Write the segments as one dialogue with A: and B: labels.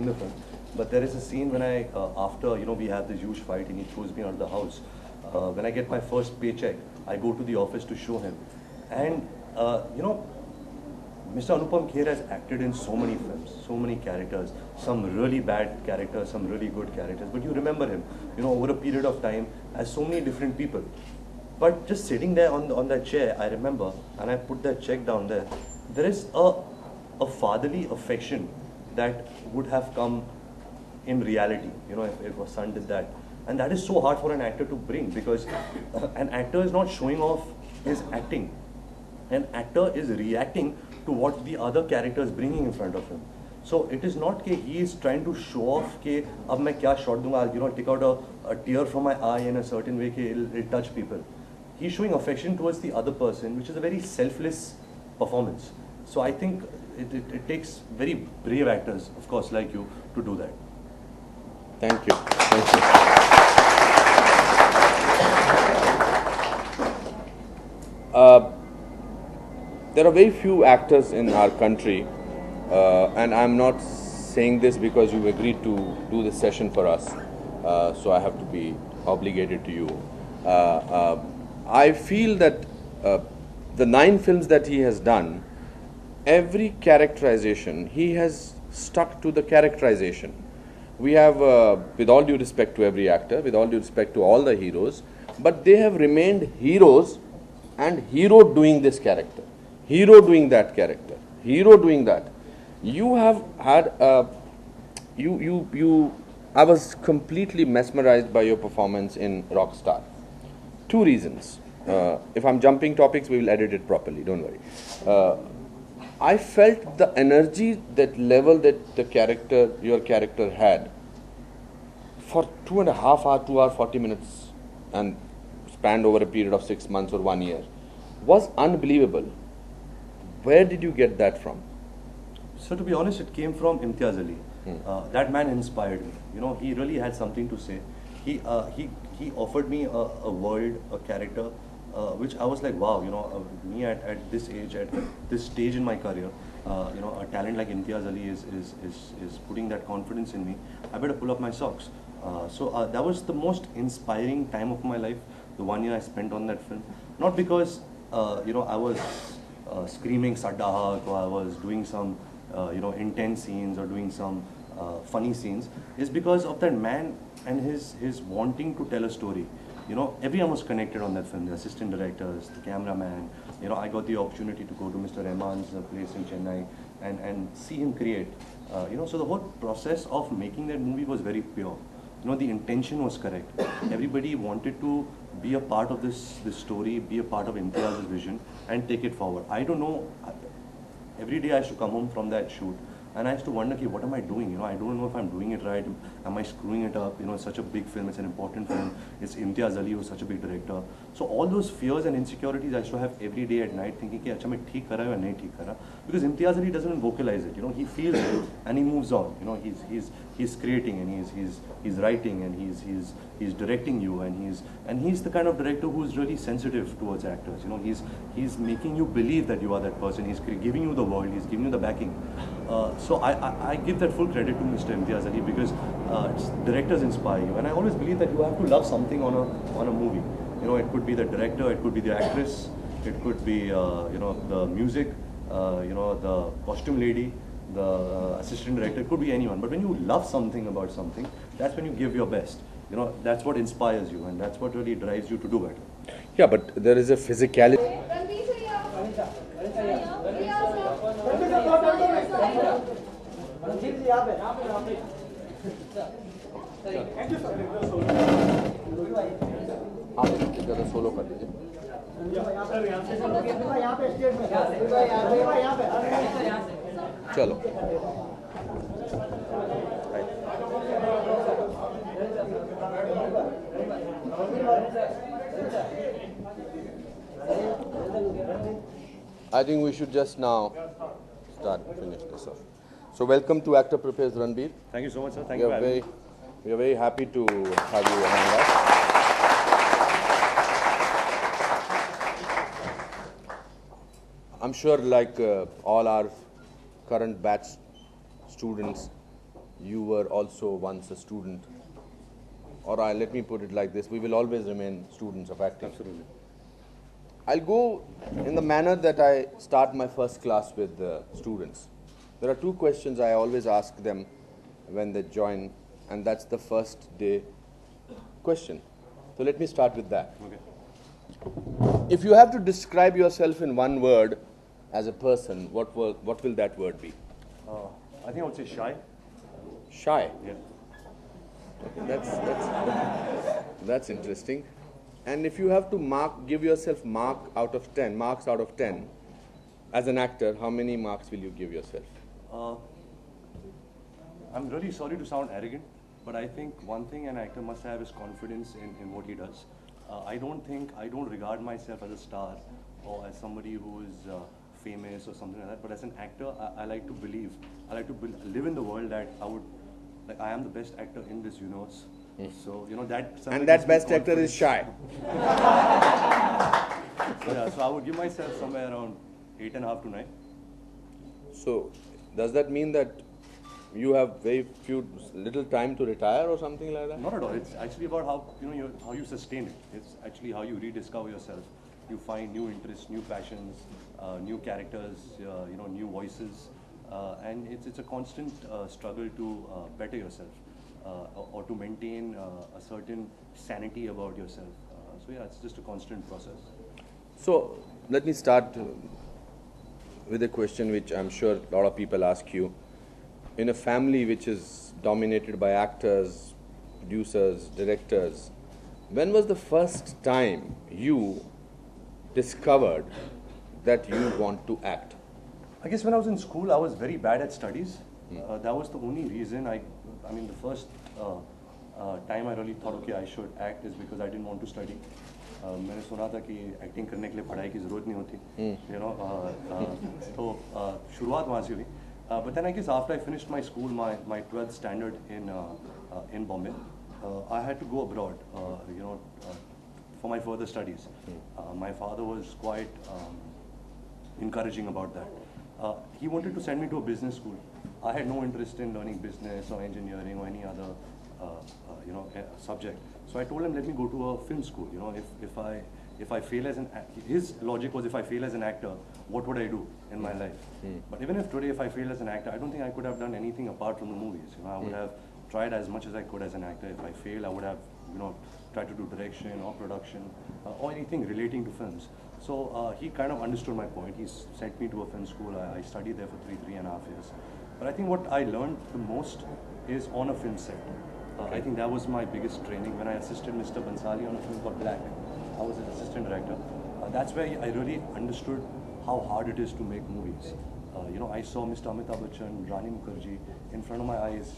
A: the film. But there is a scene when after we have this huge fight and he throws me out of the house. When I get my first paycheck, I go to the office to show him, and Mr. Anupam Kher has acted in so many films, so many characters, some really bad characters, some really good characters. But you remember him, over a period of time as so many different people. But just sitting there on that chair, I remember, and I put that check down there. There is a fatherly affection that would have come in reality, if a son did that. And that is so hard for an actor to bring, because an actor is not showing off his acting. An actor is reacting to what the other character is bringing in front of him. So it is not that he is trying to show off that अब मैं क्या shot दूंगा, take out a tear from my eye in a certain way that it'll touch people. He's showing affection towards the other person, which is a very selfless performance. So I think it takes very brave actors, of course, like you, to do that.
B: Thank you. Thank you. There are very few actors in our country, and I'm not saying this because you agreed to do this session for us, so I have to be obligated to you. I feel that the 9 films that he has done, every characterization, he has stuck to the characterization. We have, with all due respect to every actor, with all due respect to all the heroes, but they have remained heroes and hero doing this character, hero doing that character, hero doing that. You have had, I was completely mesmerized by your performance in Rockstar. 2 reasons. If I'm jumping topics, we will edit it properly, don't worry. I felt the energy, that level that your character had for 2.5 hours, 2 hours, 40 minutes, and spanned over a period of 6 months or 1 year, was unbelievable. Where did you get that from?
A: So to be honest, it came from Imtiaz Ali. That man inspired me. He really had something to say. He offered me a world, a character, which I was like, wow, me at this age, at this stage in my career, a talent like Imtiaz Ali is putting that confidence in me. I better pull up my socks. So that was the most inspiring time of my life, the 1 year I spent on that film. Not because, I was screaming Saddahak, or I was doing some, intense scenes or doing some funny scenes. Is because of that man and his wanting to tell a story. Everyone was connected on that film, the assistant directors, the cameraman. I got the opportunity to go to Mr. Rahman's place in Chennai and see him create. So the whole process of making that movie was very pure. The intention was correct. Everybody wanted to be a part of this story, be a part of Imtiaz's vision, and take it forward. I don't know. Every day I used to come home from that shoot, and I used to wonder, what am I doing? I don't know if I'm doing it right. Am I screwing it up? It's such a big film. It's an important film. It's Imtiaz Ali, who's such a big director. So all those fears and insecurities I used to have every day at night, thinking, "Acha, main theek kar raha hu ya nahi theek kar raha?" Because Imtiaz Ali doesn't vocalize it. He feels it and he moves on. He's creating and he's writing and he's directing you, and he's the kind of director who's really sensitive towards actors. He's making you believe that you are that person. He's giving you the world. He's giving you the backing. So I give that full credit to Mr. Imtiaz Ali, because directors inspire you, and I always believe that you have to love something on a movie. It could be the director, it could be the actress, it could be the music, the costume lady, the assistant director. It could be anyone. But when you love something about something, that's when you give your best. That's what inspires you, and that's what really drives you to do better.
B: Yeah, but there is a physicality. आप solo कर दीजिए. चलो. I think we should just now finish this off. So welcome to Actor Prepares Ranbir.
A: Thank you so much, sir. Thank you for having me.
B: We are very happy to have you among us. I'm sure, like all our current batch students, you were also once a student, or let me put it like this, we will always remain students of acting.
A: Absolutely.
B: I'll go in the manner that I start my first class with the students. There are two questions I always ask them when they join, and that's the first day question. So let me start with that.
A: Okay.
B: If you have to describe yourself in one word as a person, what will that word be?
A: I think I would say shy.
B: Shy.
A: Yeah.
B: Okay, that's interesting. And if you have to give yourself marks out of 10, as an actor, how many marks will you give yourself?
A: I'm really sorry to sound arrogant, but I think one thing an actor must have is confidence in what he does. I don't regard myself as a star or as somebody who is famous or something like that. But as an actor, I like to believe, live in the world that I am the best actor in this universe. So that.
B: And that best actor is shy.
A: So I would give myself somewhere around 8.5 to 9.
B: So does that mean that you have little time to retire or something like that?
A: Not at all. It's actually about how you sustain it. It's actually how you rediscover yourself. You find new interests, new passions, new characters, new voices, and it's a constant struggle to better yourself or to maintain a certain sanity about yourself. So yeah, it's just a constant process.
B: So let me start with a question which I'm sure a lot of people ask you. In a family which is dominated by actors, producers, directors, when was the first time you discovered that you want to act?
A: I guess when I was in school, I was very bad at studies. That was the only reason the first time I really thought, okay, I should act is because I didn't want to study. मैंने सुना था कि acting करने के लिए पढ़ाई की ज़रूरत नहीं होती, तो शुरुआत वहाँ से हुई. But then I guess after I finished my school, my 12th standard in Bombay, I had to go abroad, for my further studies. My father was quite encouraging about that. He wanted to send me to a business school. I had no interest in learning business or engineering or any other subject. So I told him, let me go to a film school. If I fail as his logic was, if I fail as an actor, what would I do in my life? But even if today, if I fail as an actor, I don't think I could have done anything apart from the movies. I would have tried as much as I could as an actor. If I fail, I would have tried to do direction or production or anything relating to films. So he kind of understood my point. He sent me to a film school. I studied there for 3.5 years. But I think what I learned the most is on a film set. I think that was my biggest training when I assisted Mr. Bansali on a film called Black. I was his assistant director. That's where I really understood how hard it is to make movies. I saw Mr. Amitabh Bachchan, Rani Mukherjee in front of my eyes,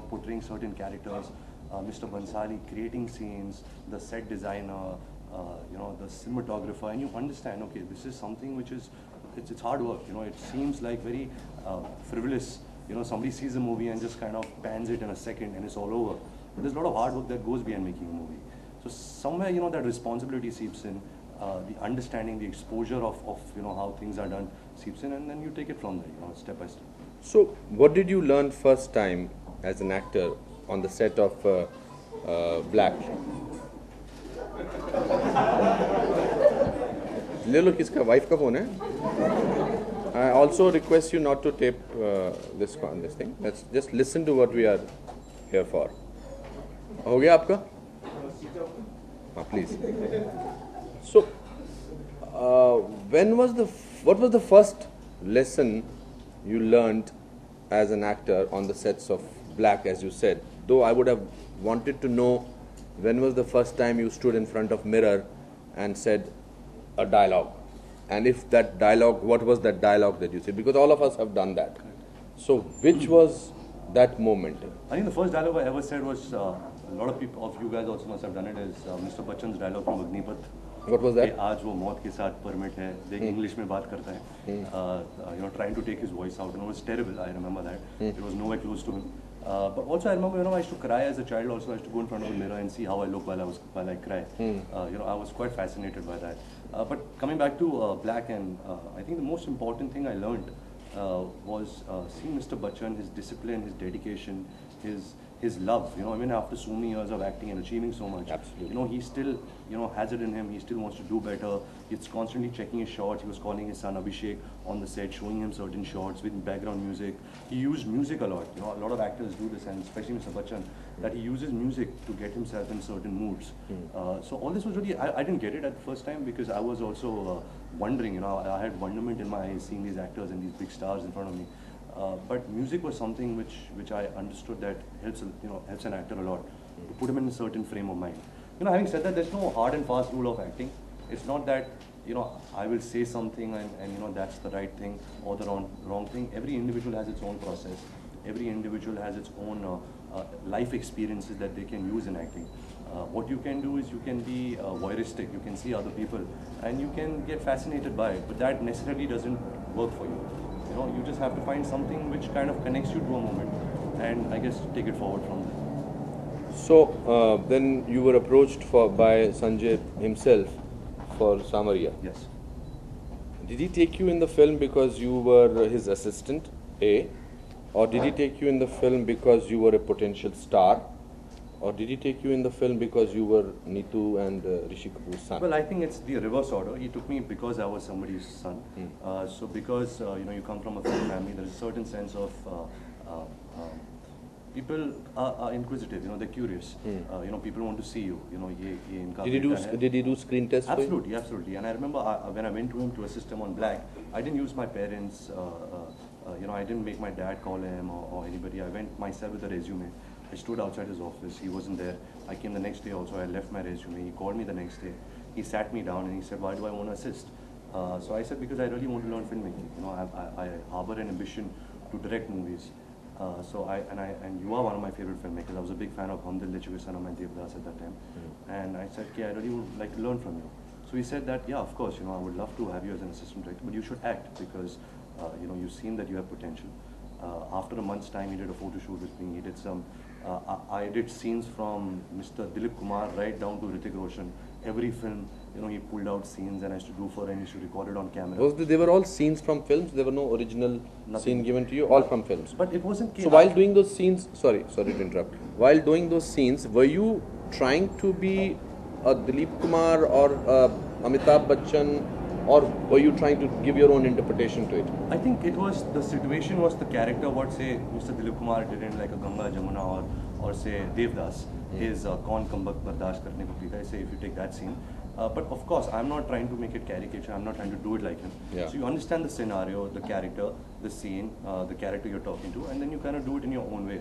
A: portraying certain characters. Mr. Bansali creating scenes, the set designer, the cinematographer, and you understand, okay, this is something which is, it's hard work. It seems like very frivolous. Somebody sees a movie and just kind of pans it in a second and it's all over. But there's a lot of hard work that goes behind making a movie. So somewhere, that responsibility seeps in, the understanding, the exposure of how things are done seeps in, and then you take it from there, step by step.
B: So what did you learn first time as an actor on the set of Black? ले लो, किसका wife का phone है? I also request you not to tape this thing. Let's just listen to what we are here for. हो गया आपका? हाँ, please. So, what was the first lesson you learned as an actor on the sets of Black, as you said? Though I would have wanted to know, when was the first time you stood in front of mirror and said a dialogue? And if that dialogue, what was that dialogue that you said? Because all of us have done that. So which was that moment?
A: I think the first dialogue I ever said was, a lot of people, of you guys also must have done it, is Mr. Bachchan's dialogue from Agnipath.
B: What was that?
A: आज वो मौत के साथ permit है, देख English में बात करता है, trying to take his voice out, it was terrible. I remember that. It was nowhere close to him. But also I remember, I used to cry as a child. Also, I used to go in front of a mirror and see how I look while I cry. I was quite fascinated by that. But coming back to Black, and I think the most important thing I learned was seeing Mr. Bachchan, his discipline, his dedication, his love. You know, I mean, after so many years of acting and achieving so much,
B: Absolutely.
A: you know, he still, you know, has it in him. He still wants to do better. He's constantly checking his shots. He was calling his son Abhishek on the set, showing him certain shots with background music. He used music a lot. You know, a lot of actors do this, and especially Mr. Bachchan, that he uses music to get himself in certain moods. So all this was really, I didn't get it at the first time because I was also wondering, you know, I had wonderment in my eyes seeing these actors and these big stars in front of me. But music was something which I understood that helps, you know, helps an actor a lot to put him in a certain frame of mind. You know, having said that, there's no hard and fast rule of acting. It's not that, you know, I will say something and you know, that's the right thing or the wrong thing. Every individual has its own process. Every individual has its own life experiences that they can use in acting. What you can do is you can be voyeuristic. You can see other people and you can get fascinated by it, but that necessarily doesn't work for you. You know, you just have to find something which kind of connects you to a moment, and I guess take it forward from there.
B: So then you were approached by Sanjay himself for Samaria.
A: Yes.
B: Did he take you in the film because you were his assistant, A? Or did he take you in the film because you were a potential star? Or did he take you in the film because you were Neetu and Rishi Kapoor's son?
A: Well, I think it's the reverse order. He took me because I was somebody's son. So because you know, you come from a film family, there is a certain sense of people are inquisitive. You know, they're curious. You know, people want to see you. You know,
B: Did he do screen tests for you?
A: Absolutely, absolutely. And I remember when I went to him to assist him on Black, I didn't use my parents. You know, I didn't make my dad call him or anybody. I went myself with a resume. I stood outside his office. He wasn't there. I came the next day also. I left my resume. He called me the next day. He sat me down and he said, "Why do I want to assist?" So I said, "Because I really want to learn filmmaking. You know, I harbor an ambition to direct movies. And you are one of my favorite filmmakers. I was a big fan of Hum Dil De Chuke Sanam and Devdas at that time. And I said, "Okay, I really would like to learn from you." So he said that, "Yeah, of course. You know, I would love to have you as an assistant director, but you should act because you know, you seem that you have potential." After a month's time, he did a photo shoot with me. He did some. I did scenes from Mr. Dilip Kumar right down to Hrithik Roshan. Every film, you know, he pulled out scenes and I used to do for him. He used to record it on camera.
B: They were all scenes from films. There were no original scene given to you. All from films.
A: But it wasn't.
B: So while doing those scenes, sorry to interrupt. While doing those scenes, were you trying to be a Dilip Kumar or Amitabh Bachchan, or were you trying to give your own interpretation to it?
A: I think it was, the situation was the character what say Mr. Dilip Kumar did in like a Ganga Jamuna or say Devdas, his Kaun Kambak Bardasht Karne Ko Pita, say if you take that scene. But of course, I'm not trying to make it caricature, I'm not trying to do it like him.
B: Yeah.
A: So you understand the scenario, the character, the scene, the character you're talking to, and then you kind of do it in your own way.